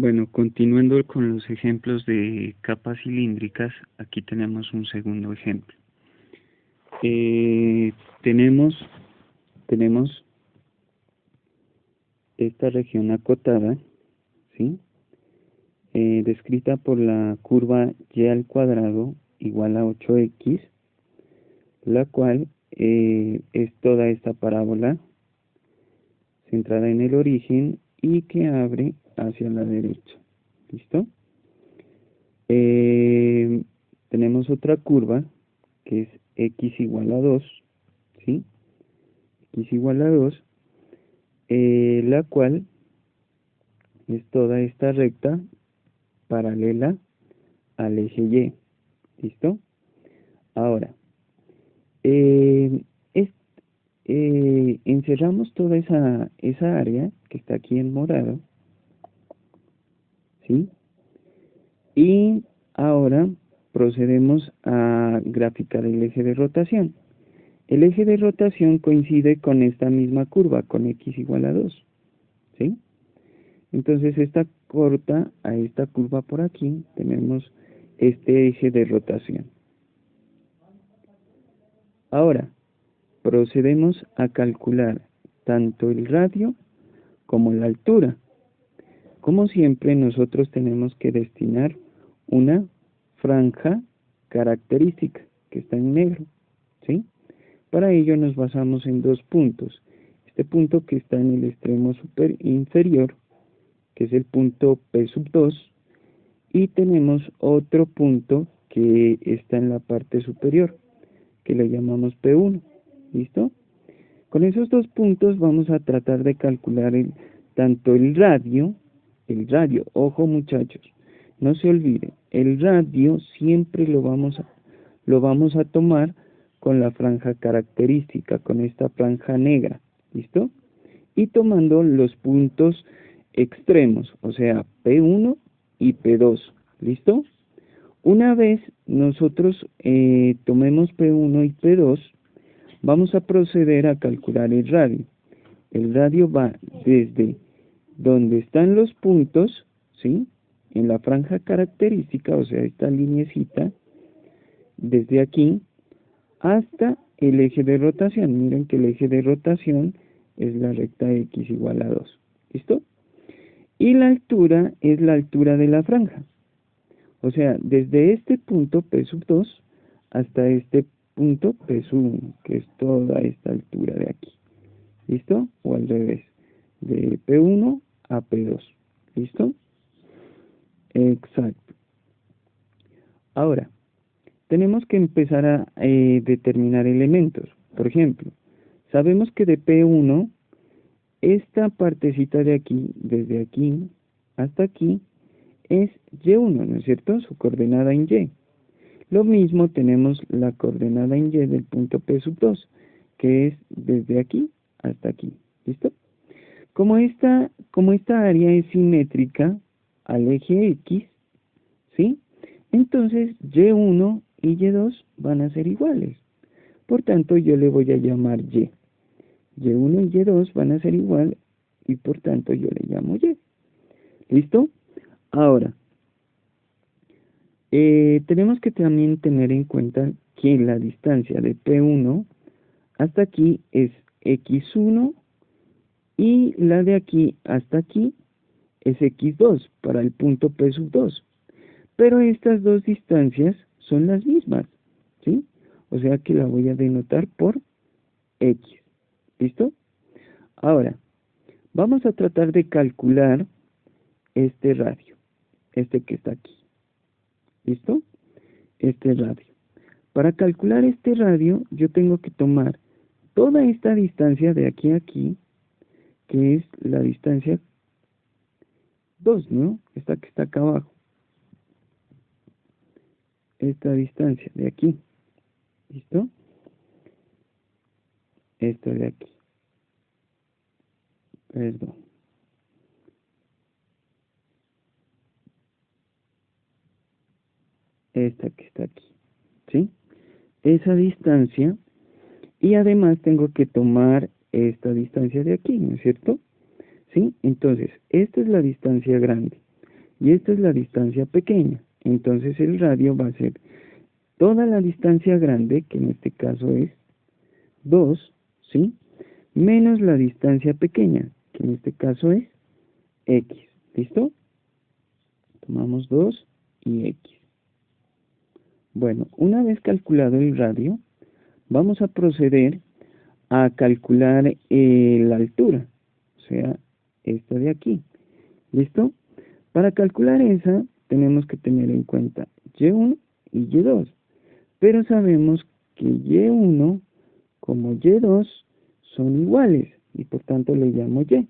Bueno, continuando con los ejemplos de capas cilíndricas, aquí tenemos un segundo ejemplo. Eh, tenemos, tenemos esta región acotada, ¿sí? Descrita por la curva y al cuadrado igual a 8x, la cual es toda esta parábola centrada en el origen y que abre hacia la derecha. ¿Listo? Tenemos otra curva que es x igual a 2, ¿sí? X igual a 2, la cual es toda esta recta paralela al eje Y. ¿Listo? Ahora, eh, es- encerramos toda esa área que está aquí en morado, ¿sí? Y ahora procedemos a graficar el eje de rotación. El eje de rotación coincide con esta misma curva, con x igual a 2, ¿sí? Entonces esta corta a esta curva por aquí, tenemos este eje de rotación. Ahora, procedemos a calcular tanto el radio como la altura. Como siempre, nosotros tenemos que destinar una franja característica que está en negro, ¿sí? Para ello nos basamos en dos puntos. Este punto que está en el extremo inferior, que es el punto P2, y tenemos otro punto que está en la parte superior, que le llamamos P1. ¿Listo? Con esos dos puntos vamos a tratar de calcular tanto el radio, ojo muchachos, no se olviden, el radio siempre lo vamos a tomar con la franja característica, con esta franja negra, ¿listo? Y tomando los puntos extremos, o sea, P1 y P2, ¿listo? Una vez nosotros tomemos P1 y P2, vamos a proceder a calcular el radio. El radio va desde donde están los puntos, ¿sí? En la franja característica, o sea, esta lineecita, desde aquí hasta el eje de rotación. Miren que el eje de rotación es la recta x igual a 2. ¿Listo? Y la altura es la altura de la franja. O sea, desde este punto P2 hasta este punto P1, que es toda esta altura de aquí. ¿Listo? O al revés, de P1 a P2. ¿Listo? Exacto. Ahora, tenemos que empezar a determinar elementos. Por ejemplo, sabemos que de P1, esta partecita de aquí, desde aquí hasta aquí, es Y1, ¿no es cierto? Su coordenada en Y. Lo mismo tenemos la coordenada en Y del punto P2, que es desde aquí hasta aquí. ¿Listo? Como esta área es simétrica al eje X, ¿sí? Entonces Y1 y Y2 van a ser iguales. Por tanto, yo le voy a llamar Y. Y1 y Y2 van a ser igual y por tanto yo le llamo Y. ¿Listo? Ahora, tenemos que también tener en cuenta que la distancia de P1 hasta aquí es X1 y la de aquí hasta aquí es X2 para el punto P2. Pero estas dos distancias son las mismas, ¿sí? O sea que la voy a denotar por X. ¿Listo? Ahora, vamos a tratar de calcular este radio, este que está aquí. ¿Listo? Este radio. Para calcular este radio, yo tengo que tomar toda esta distancia de aquí a aquí, que es la distancia 2, ¿no? Esta que está acá abajo. Esta distancia de aquí. ¿Listo? Esta de aquí. Perdón. Esta que está aquí. ¿Sí? Esa distancia. Y además tengo que tomar esta distancia de aquí, ¿no es cierto? ¿Sí? Entonces, esta es la distancia grande. y esta es la distancia pequeña. Entonces el radio va a ser toda la distancia grande, que en este caso es 2, ¿sí? Menos la distancia pequeña, que en este caso es x. ¿Listo? Tomamos 2 y x. Bueno, una vez calculado el radio, vamos a proceder a calcular la altura, o sea, esta de aquí. ¿Listo? Para calcular esa, tenemos que tener en cuenta y1 y y2, pero sabemos que y1 como y2 son iguales, y por tanto le llamo y.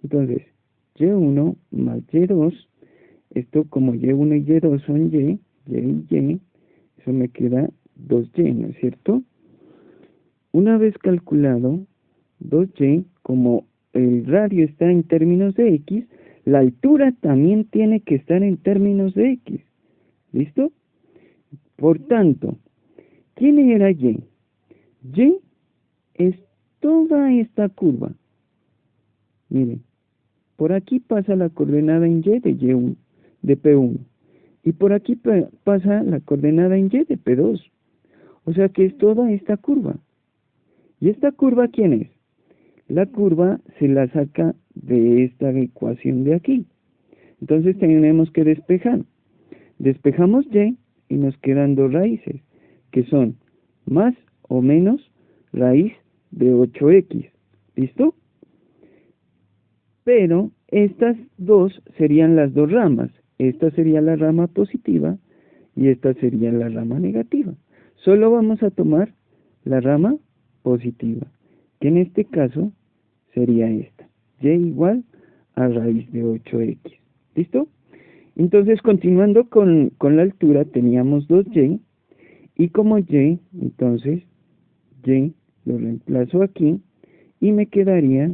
Entonces, y1 más y2, esto como y1 y y2 son y, eso me queda 2y, ¿no es cierto? Una vez calculado 2y, como el radio está en términos de x, la altura también tiene que estar en términos de x. ¿Listo? Por tanto, ¿quién era y? Y es toda esta curva. Miren, por aquí pasa la coordenada en y de y1, de P1. Y por aquí pasa la coordenada en y de P2. O sea que es toda esta curva. ¿Y esta curva quién es? La curva se la saca de esta ecuación de aquí. Entonces tenemos que despejar. Despejamos y nos quedan dos raíces, que son más o menos raíz de 8x. ¿Listo? Pero estas dos serían las dos ramas. Esta sería la rama positiva y esta sería la rama negativa. Solo vamos a tomar la rama positiva, que en este caso sería esta. Y igual a raíz de 8x. ¿Listo? Entonces, continuando con la altura, teníamos 2y, y como y, entonces, y lo reemplazo aquí, y me quedaría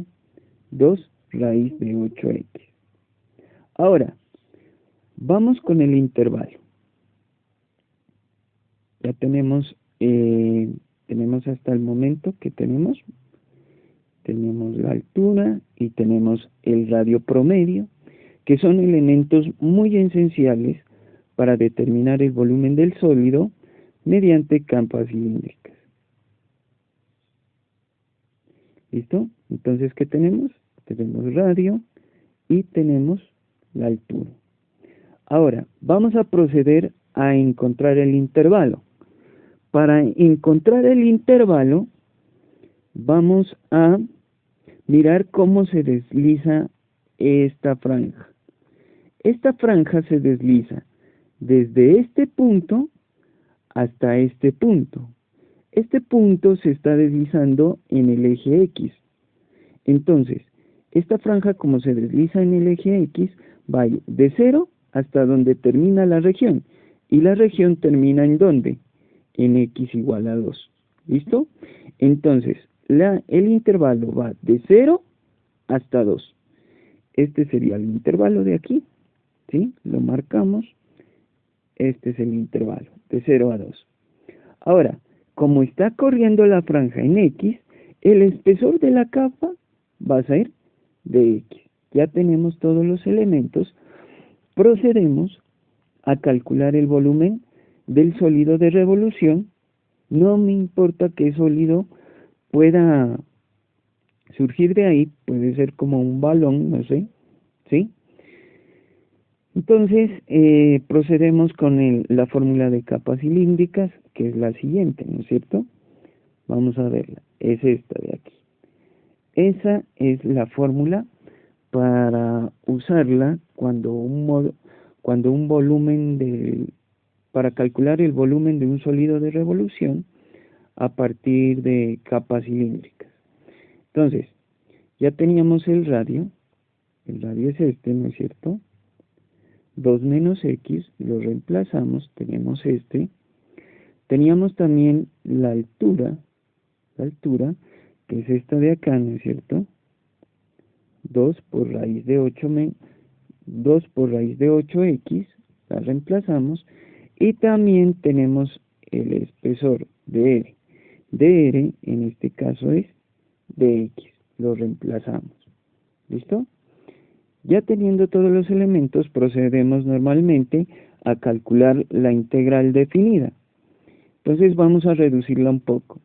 2 raíz de 8x. Ahora, vamos con el intervalo. Ya tenemos hasta el momento que tenemos la altura y tenemos el radio promedio, que son elementos muy esenciales para determinar el volumen del sólido mediante capas cilíndricas. ¿Listo? Entonces, ¿qué tenemos? Tenemos radio y tenemos la altura. Ahora, vamos a proceder a encontrar el intervalo. Para encontrar el intervalo, vamos a mirar cómo se desliza esta franja. Esta franja se desliza desde este punto hasta este punto. Este punto se está deslizando en el eje X. Entonces, esta franja, como se desliza en el eje X, va de 0 hasta donde termina la región. ¿Y la región termina en dónde? En X igual a 2. ¿Listo? Entonces, el intervalo va de 0 hasta 2. Este sería el intervalo de aquí. ¿Sí? Lo marcamos. Este es el intervalo, de 0 a 2. Ahora, como está corriendo la franja en X, el espesor de la capa va a ser de X. Ya tenemos todos los elementos. Procedemos a calcular el volumen del sólido de revolución. No me importa qué sólido pueda surgir de ahí, puede ser como un balón, no sé, ¿sí? Entonces, procedemos con la fórmula de capas cilíndricas, que es la siguiente, ¿no es cierto? Vamos a verla, es esta de aquí. Esa es la fórmula para usarla cuando un volumen para calcular el volumen de un sólido de revolución a partir de capas cilíndricas. Entonces, ya teníamos el radio es este, ¿no es cierto? 2 menos x, lo reemplazamos, tenemos este. Teníamos también la altura, que es esta de acá, ¿no es cierto? 2 por raíz de 8x, la reemplazamos. Y también tenemos el espesor de R. De R, en este caso es de X, lo reemplazamos. ¿Listo? Ya teniendo todos los elementos, procedemos normalmente a calcular la integral definida. Entonces vamos a reducirla un poco.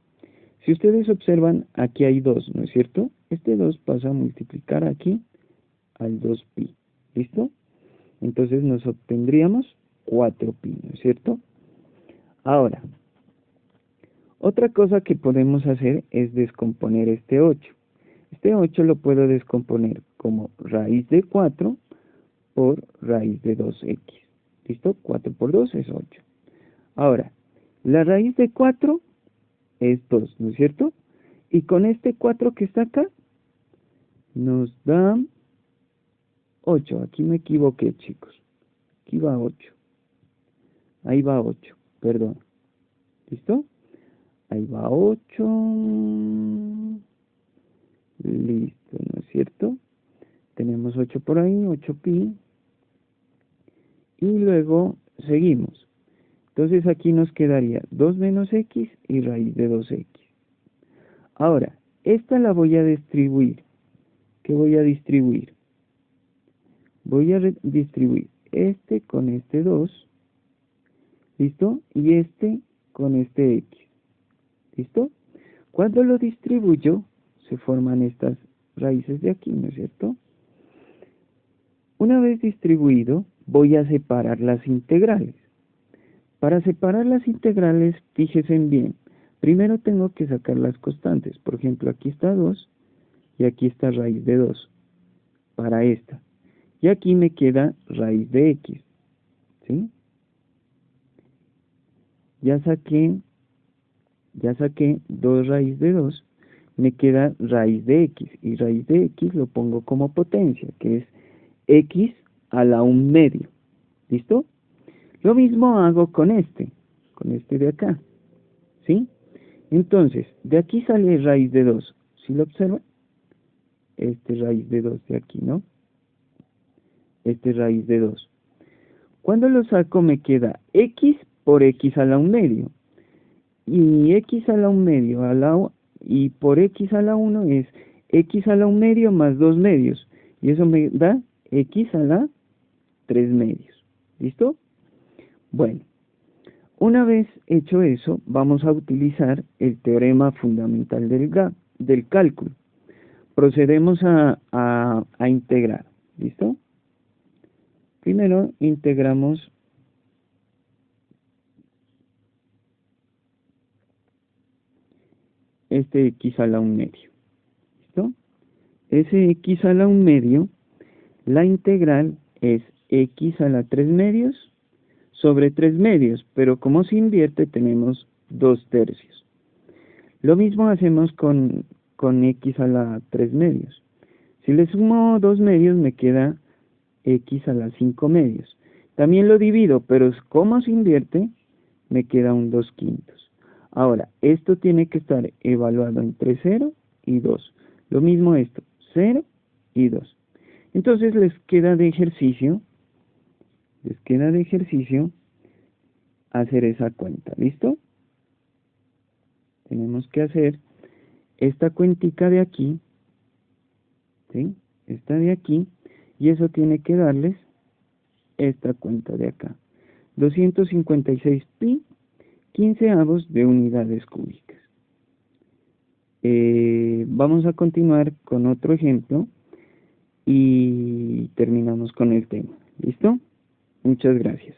Si ustedes observan, aquí hay 2, ¿no es cierto? Este 2 pasa a multiplicar aquí al 2pi. ¿Listo? Entonces nos obtendríamos 4pi, ¿no es cierto? Ahora, otra cosa que podemos hacer es descomponer este 8. Este 8 lo puedo descomponer como raíz de 4 por raíz de 2x. ¿Listo? 4 por 2 es 8. Ahora, la raíz de 4 es 2, ¿no es cierto? Y con este 4 que está acá, nos da 8. Aquí me equivoqué, chicos. Aquí va 8. Ahí va 8, perdón. ¿Listo? Ahí va 8. Listo, ¿no es cierto? Tenemos 8 por ahí, 8pi. Y luego seguimos. Entonces aquí nos quedaría 2 menos x y raíz de 2x. Ahora, esta la voy a distribuir. ¿Qué voy a distribuir? Voy a distribuir este con este 2. ¿Listo? Y este con este x. ¿Listo? Cuando lo distribuyo, se forman estas raíces de aquí, ¿no es cierto? Una vez distribuido, voy a separar las integrales. Para separar las integrales, fíjense bien. Primero tengo que sacar las constantes. Por ejemplo, aquí está 2 y aquí está raíz de 2 para esta. Y aquí me queda raíz de x. ¿Sí? Ya saqué 2 raíz de 2. Me queda raíz de x. Y raíz de x lo pongo como potencia, que es x a la 1/2. ¿Listo? Lo mismo hago con este de acá. ¿Sí? Entonces, de aquí sale raíz de 2. ¿Sí lo observan? Este raíz de 2 de aquí, ¿no? Este raíz de 2. Cuando lo saco me queda x por x a la 1/2. Y x a la 1/2 y por x a la 1 es x a la 1/2 más 2/2. Y eso me da x a la 3/2. ¿Listo? Bueno, una vez hecho eso, vamos a utilizar el teorema fundamental del cálculo. Procedemos a integrar. ¿Listo? Primero integramos este x a la 1/2. ¿Listo? Ese x a la 1/2, la integral es x a la 3/2 sobre 3/2, pero como se invierte tenemos 2/3. Lo mismo hacemos con x a la 3/2. Si le sumo 2/2 me queda x a la 5/2. También lo divido, pero como se invierte, me queda un 2/5. Ahora, esto tiene que estar evaluado entre 0 y 2. Lo mismo esto, 0 y 2. Entonces les queda de ejercicio hacer esa cuenta. ¿Listo? Tenemos que hacer esta cuentica de aquí, ¿sí? Esta de aquí, y eso tiene que darles esta cuenta de acá. 256 pi 15avos de unidades cúbicas. Vamos a continuar con otro ejemplo y terminamos con el tema. ¿Listo? Muchas gracias.